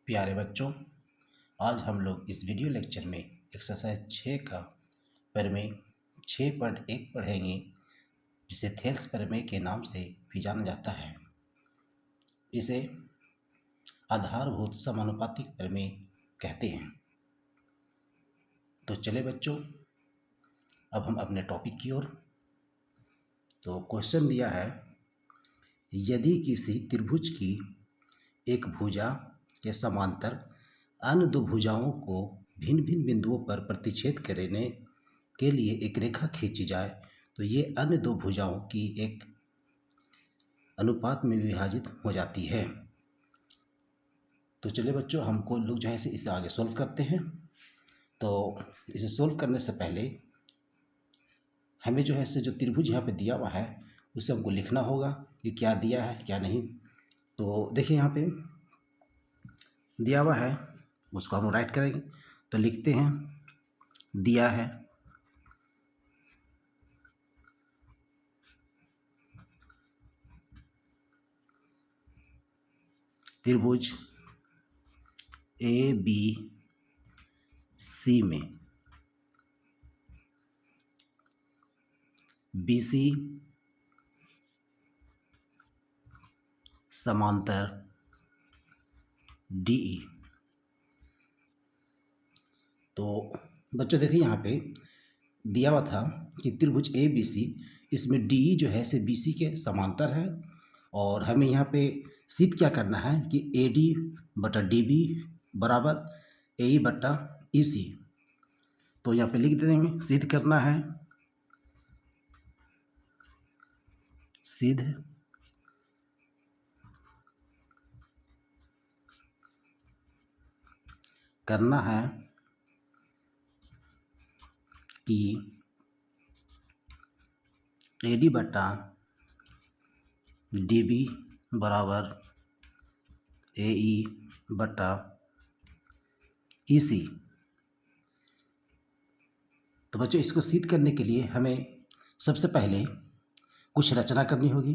प्यारे बच्चों, आज हम लोग इस वीडियो लेक्चर में एक्सरसाइज 6 का प्रमेय 6.1 पढ़ेंगे, जिसे थेल्स प्रमेय के नाम से भी जाना जाता है। इसे आधारभूत समानुपातिक प्रमेय कहते हैं। तो चले बच्चों, अब हम अपने टॉपिक की ओर। तो क्वेश्चन दिया है, यदि किसी त्रिभुज की एक भुजा के समांतर अन्य दो भुजाओं को भिन्न भिन्न बिंदुओं पर प्रतिच्छेद करने के लिए एक रेखा खींची जाए तो ये अन्य दो भुजाओं की एक अनुपात में विभाजित हो जाती है। तो चलिए बच्चों, हमको लोग जो है इसे आगे सॉल्व करते हैं। तो इसे सॉल्व करने से पहले हमें जो है जो त्रिभुज यहाँ पे दिया हुआ है उसे हमको लिखना होगा कि क्या दिया है क्या नहीं। तो देखिए, यहाँ पे दिया हुआ है, उसको हम राइट करेंगे। तो लिखते हैं, दिया है त्रिभुज ए बी सी में बी सी समांतर डी ई। तो बच्चों देखिए, यहाँ पे दिया हुआ था कि त्रिभुज ए बी सी, इसमें डी ई जो है से बी सी के समांतर है, और हमें यहाँ पे सिद्ध क्या करना है कि ए डी बटा डी बी बराबर ए ई बटा ई सी। तो यहाँ पे लिख देंगे, सिद्ध करना है, सिद्ध करना है कि ए डी बटा डी बी बराबर ए ई बटा ई सी। तो बच्चों, इसको सिद्ध करने के लिए हमें सबसे पहले कुछ रचना करनी होगी।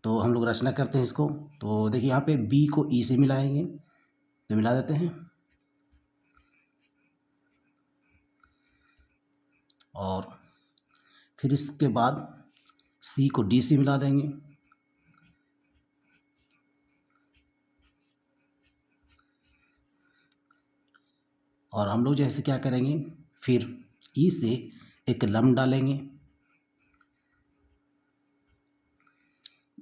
तो हम लोग रचना करते हैं इसको। तो देखिए, यहाँ पे बी को ई से मिलाएंगे, तो मिला देते हैं, और फिर इसके बाद सी को डी से मिला देंगे, और हम लोग जैसे क्या करेंगे, फिर ई से एक लंब डालेंगे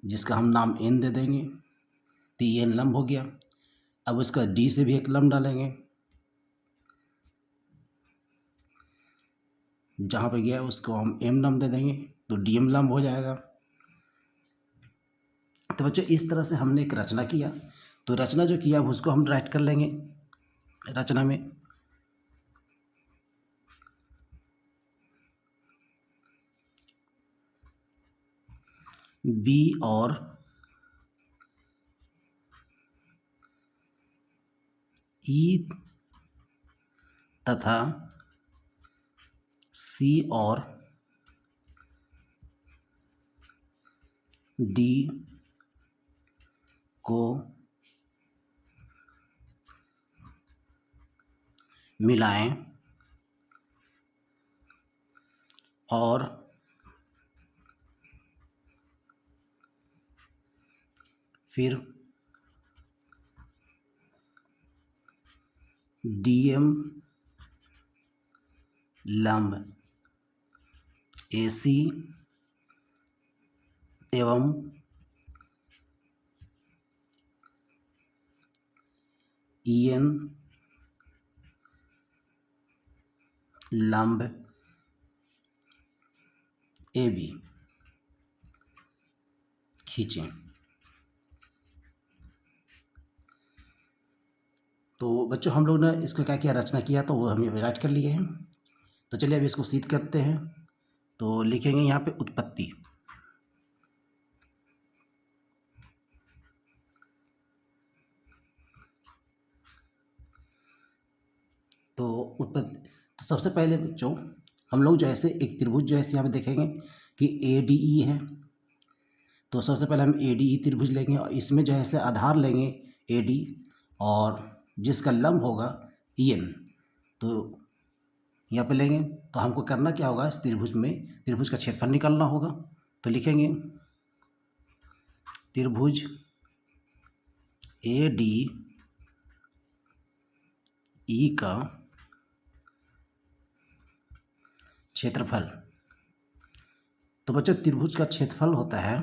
जिसका हम नाम एन दे देंगे। तो ये एन लंब हो गया। अब उसका डी से भी एक लंब डालेंगे, जहाँ पे गया उसको हम एम लंब दे देंगे, तो डी एम लंब हो जाएगा। तो बच्चों, इस तरह से हमने एक रचना किया। तो रचना जो किया उसको हम राइट कर लेंगे रचना में। बी और ई तथा सी और डी को मिलाएं और फिर डी एम लंब ए सी एवं ई एन लंब ए बी खींचें। तो बच्चों, हम लोग ने इसका क्या किया, रचना किया, तो वो हम राइट कर लिए हैं। तो चलिए अब इसको सिद्ध करते हैं। तो लिखेंगे यहाँ पे उत्पत्ति। तो सबसे पहले बच्चों, हम लोग जो है एक त्रिभुज जो है यहाँ पे देखेंगे कि ए डी ई है। तो सबसे पहले हम ए डी ई त्रिभुज लेंगे, और इसमें जो है आधार लेंगे ए डी, और जिसका लंब होगा EN, तो यहाँ पे लेंगे। तो हमको करना क्या होगा, इस त्रिभुज का क्षेत्रफल निकालना होगा। तो लिखेंगे त्रिभुज ADE का क्षेत्रफल। तो बच्चों त्रिभुज का क्षेत्रफल होता है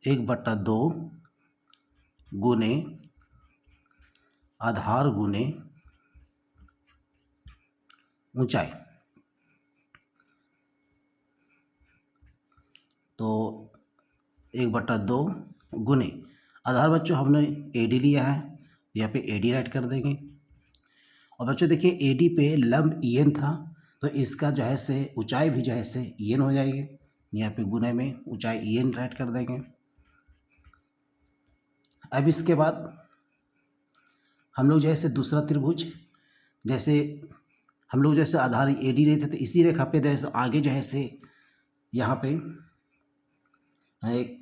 1/2 गुने आधार गुने ऊंचाई। तो 1/2 गुने आधार, बच्चों हमने AD लिया है, यहाँ पे AD राइट कर देंगे। और बच्चों देखिए AD पे लंब EN था, तो इसका जो है से ऊंचाई भी जो है से EN हो जाएगी। यहाँ पे गुने में ऊंचाई EN राइट कर देंगे। अब इसके बाद हम लोग जैसे दूसरा त्रिभुज, जैसे हम लोग जैसे आधार AD रहे थे, तो इसी रेखा पे जैसे आगे जो है से यहाँ पे एक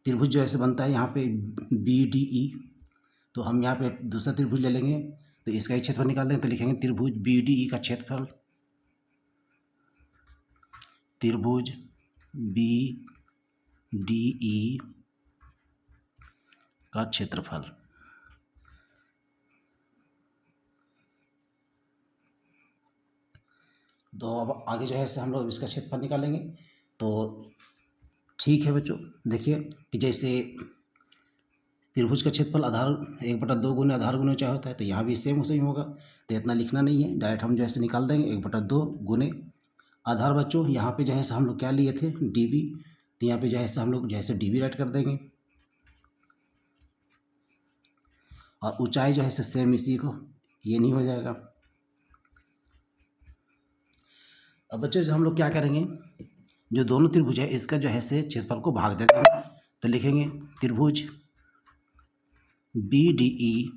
त्रिभुज जो ऐसे बनता है यहाँ पे BDE। तो हम यहाँ पे दूसरा त्रिभुज ले लेंगे, तो इसका ही क्षेत्रफल निकाल देंगे। तो लिखेंगे त्रिभुज BDE का क्षेत्रफल, त्रिभुज BDE का क्षेत्रफल। तो अब आगे जो है से हम लोग इसका क्षेत्रफल निकालेंगे। तो ठीक है बच्चों, देखिए कि जैसे त्रिभुज का क्षेत्रफल आधार 1/2 गुने आधार गुने ऊंचाई होता है, तो यहाँ भी सेम उसे ही होगा। तो इतना लिखना नहीं है, डायरेक्ट हम जैसे निकाल देंगे 1/2 गुने आधार। बच्चों यहाँ पे जो है से हम लोग क्या लिए थे, DB, तो यहाँ पे जो है से हम लोग जो है से DB राइट कर देंगे। और ऊंचाई जो है से सेम इसी को, ये नहीं हो जाएगा। अब बच्चों से हम लोग क्या करेंगे, जो दोनों त्रिभुज है इसका जो है से क्षेत्रफल को भाग दे देंगे। तो लिखेंगे त्रिभुज BDE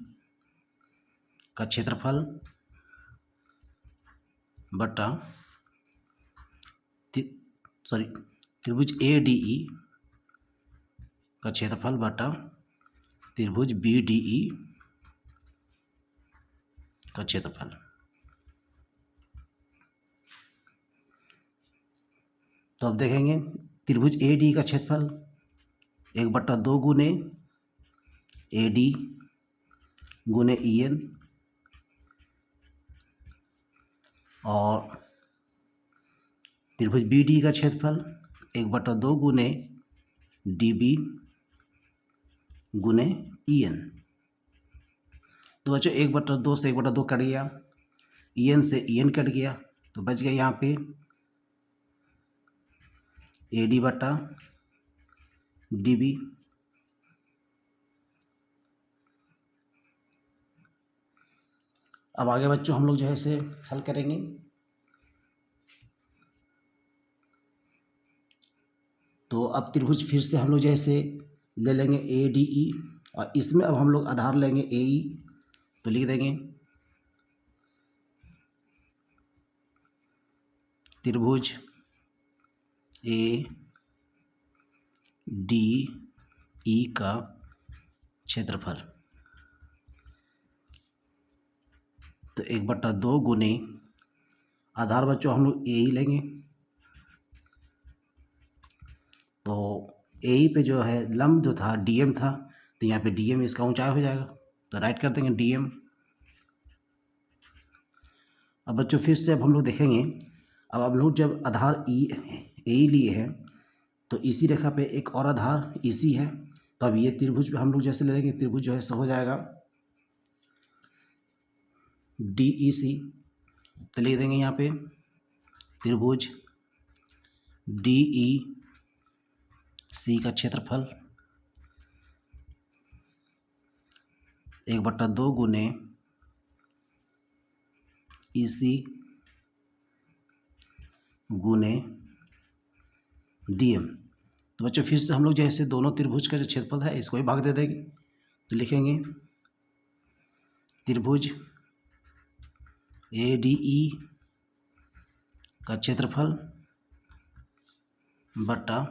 का क्षेत्रफल बटा त्रिभुज ADE का क्षेत्रफल बटा त्रिभुज BDE का क्षेत्रफल। तो अब देखेंगे त्रिभुज ADE का क्षेत्रफल 1/2 गुने AD गुने EN, और त्रिभुज BDE का क्षेत्रफल 1/2 गुने DB गुने EN। तो बच्चों 1/2 से 1/2 कट गया, EN से EN कट गया, तो बच गया यहाँ पे AD बटा DB। अब आगे बच्चों हम लोग जो है इसे हल करेंगे। तो अब त्रिभुज फिर से हम लोग जैसे ले लेंगे ADE, और इसमें अब हम लोग आधार लेंगे AE। तो लिख देंगे त्रिभुज ADE का क्षेत्रफल। तो 1/2 गुने आधार, बच्चों हम लोग AE लेंगे। तो AE पे जो है लंब जो था DM था, तो यहाँ पे DM इसका ऊंचाई हो जाएगा, तो राइट कर देंगे DM। अब बच्चों फिर से अब हम लोग देखेंगे, अब हम लोग जब आधार AE लिए हैं, तो इसी रेखा पे एक और आधार EC है। तो अब ये त्रिभुज हम लोग जैसे ले लेंगे, त्रिभुज जो है सो हो जाएगा DEC। तो लिख देंगे यहाँ पे त्रिभुज DEC का क्षेत्रफल 1/2 गुने EC गुने DM। तो बच्चों फिर से हम लोग जैसे दोनों त्रिभुज का जो क्षेत्रफल है इसको ही भाग दे देंगे। तो लिखेंगे त्रिभुज ADE का क्षेत्रफल बटा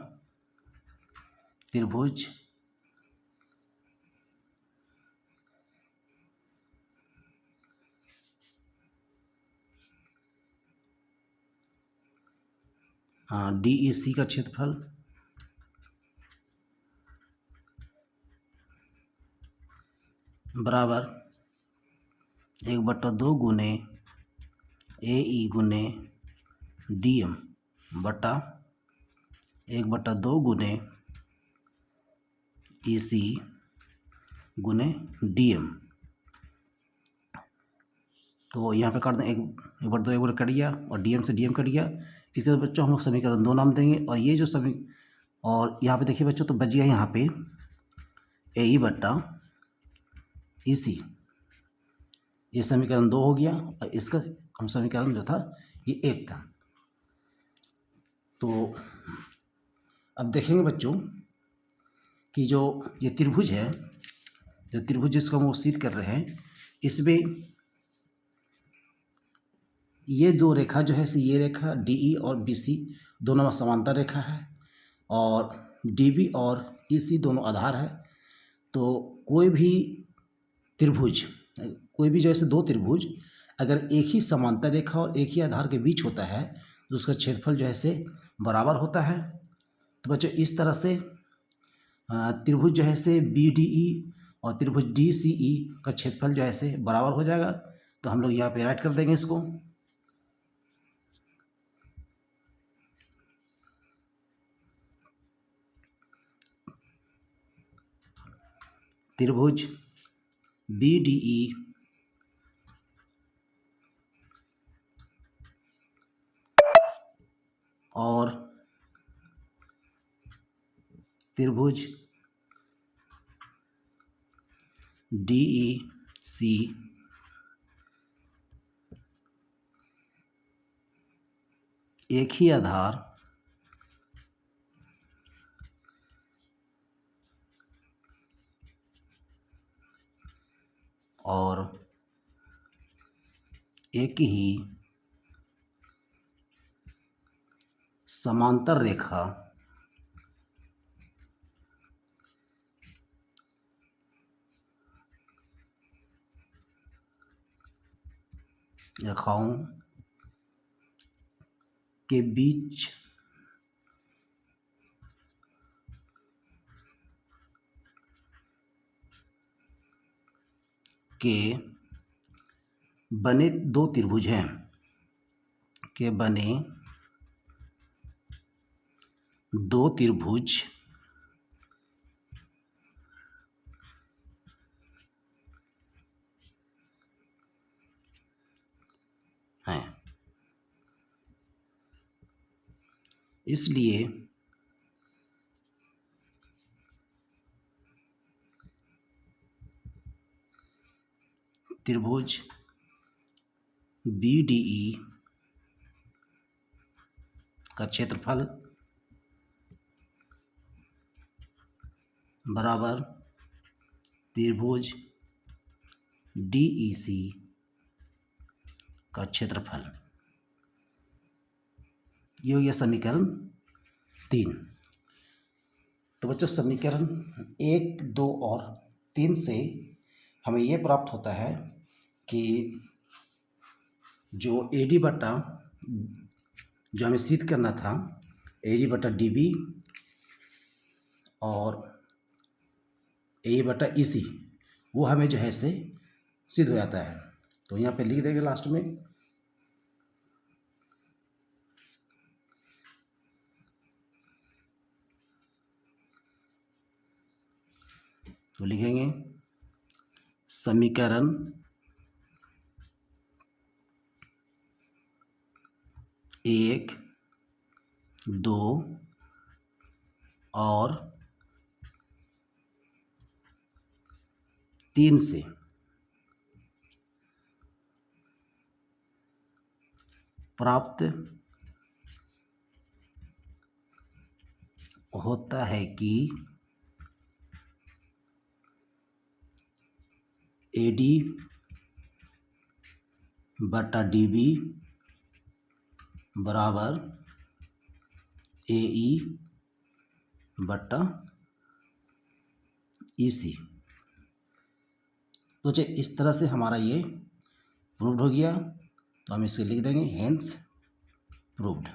त्रिभुज हाँ, DEC का क्षेत्रफल बराबर 1/2 गुने AE गुने DM बटा 1/2 गुने EC गुने DM। तो यहाँ पे काट दें, 1/2 1 कट गया और DM से DM कट गया। इसके बाद बच्चों हम लोग समीकरण 2 नाम देंगे, और ये जो और यहाँ पे देखिए बच्चों, तो बच गया यहाँ पे AE बट्टा EC, ये समीकरण 2 हो गया, और इसका हम समीकरण जो था ये 1 था। तो अब देखेंगे बच्चों कि जो ये त्रिभुज है, जो त्रिभुज जिसको हम सिद्ध कर रहे हैं, इसमें ये दो रेखा जो है, ये रेखा DE और BC दोनों में समांतर रेखा है, और DB और EC दोनों आधार है। तो कोई भी त्रिभुज, कोई भी जैसे दो त्रिभुज अगर एक ही समांतर रेखा और एक ही आधार के बीच होता है तो उसका क्षेत्रफल जो है से बराबर होता है। तो बच्चों इस तरह से त्रिभुज जो है से BDE और त्रिभुज DCE का क्षेत्रफल जो है से बराबर हो जाएगा। तो हम लोग यहाँ पे राइट कर देंगे इसको। त्रिभुज BDE और त्रिभुज DEC एक ही आधार और एक ही समांतर रेखा रेखाओं के बीच के बने दो त्रिभुज हैं, के बने दो त्रिभुज हैं। इसलिए त्रिभुज BDE का क्षेत्रफल बराबर त्रिभुज DEC का क्षेत्रफल। ये हो गया समीकरण 3। तो बच्चों समीकरण 1, 2 और 3 से हमें ये प्राप्त होता है कि जो AD बटा, जो हमें सिद्ध करना था, AD बटा DB और AE बटा EC, वो हमें जो है से सिद्ध हो जाता है। तो यहाँ पे लिख देंगे लास्ट में, तो लिखेंगे समीकरण 1, 2 और 3 से प्राप्त होता है कि AD बटा DB बराबर AE बटा EC। तो चलिए इस तरह से हमारा ये प्रूव्ड हो गया। तो हम इसे लिख देंगे हेंस प्रूव्ड।